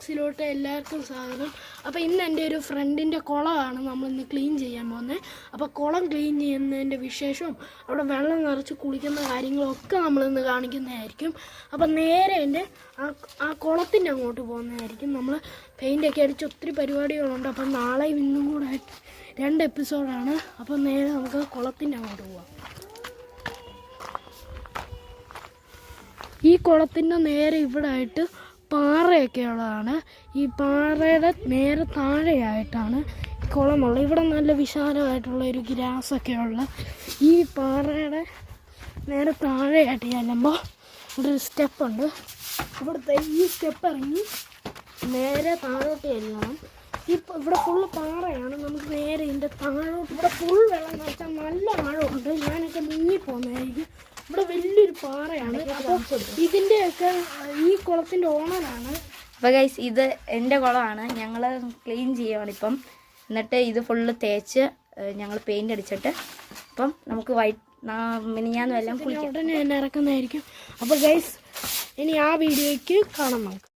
വ്ളോഗ്സിലോട്ട് എല്ലാവർക്കും സ്വാഗതം. അപ്പോൾ ഇന്ന് എൻ്റെ ഒരു ഫ്രണ്ടിൻ്റെ കുളമാണ് നമ്മളിന്ന് ക്ലീൻ ചെയ്യാൻ പോകുന്നത്. അപ്പോൾ കുളം ക്ലീൻ ചെയ്യുന്നതിൻ്റെ വിശേഷവും അവിടെ വെള്ളം നിറച്ച് കുളിക്കുന്ന കാര്യങ്ങളൊക്കെ നമ്മളിന്ന് കാണിക്കുന്നതായിരിക്കും. അപ്പോൾ നേരെ എൻ്റെ ആ കുളത്തിൻ്റെ അങ്ങോട്ട് പോകുന്നതായിരിക്കും. നമ്മൾ പെയിൻ്റൊക്കെ അടിച്ച് ഒത്തിരി പരിപാടികളുണ്ട്. അപ്പം നാളെയും ഇന്നും കൂടെ 2 എപ്പിസോഡാണ്. അപ്പോൾ നേരെ നമുക്ക് കുളത്തിൻ്റെ അങ്ങോട്ട് പോവാം. ഈ കുളത്തിൻ്റെ നേരെ ഇവിടെ ആയിട്ട് പാറയൊക്കെ ഉള്ളതാണ്. ഈ പാറയുടെ നേരെ താഴെയായിട്ടാണ് കുളമുള്ളത്. ഇവിടെ നല്ല വിശാലമായിട്ടുള്ള ഒരു ഗ്രാസൊക്കെ ഉള്ള ഈ പാറയുടെ നേരെ താഴെയായിട്ട് ചെല്ലുമ്പോൾ ഇവിടെ ഒരു സ്റ്റെപ്പുണ്ട്. ഇവിടുത്തെ ഈ സ്റ്റെപ്പ് ഇറങ്ങി നേരെ താഴോട്ട് ചെല്ലണം. ഇവിടെ ഫുള്ള് പാറയാണ്. നമുക്ക് നേരെ ഇതിൻ്റെ താഴോട്ട് ഇവിടെ ഫുൾ വെള്ളം നിറച്ചാൽ നല്ല ആഴമുണ്ട്. ഞാനൊക്കെ മുങ്ങിപ്പോകുന്നതായിരിക്കും. ഇവിടെ വലിയൊരു പാറയാണ്. അപ്പോൾ ഇതിൻ്റെയൊക്കെ ഈ കുളത്തിൻ്റെ ഓണറാണ്. അപ്പോൾ ഗൈസ്, ഇത് എൻ്റെ കുളമാണ്. ഞങ്ങൾ ക്ലീൻ ചെയ്യുകയാണ് ഇപ്പം. എന്നിട്ട് ഇത് ഫുള്ള് തേച്ച് ഞങ്ങൾ പെയിൻ്റ് അടിച്ചിട്ട് അപ്പം നമുക്ക് മിനിഞ്ഞാന്നും എല്ലാം കുളിക്കാം. ഉടനെ തന്നെ ഇറക്കുന്നതായിരിക്കും. അപ്പോൾ ഗൈസ്, ഇനി ആ വീഡിയോയ്ക്ക് കാണാം നമുക്ക്.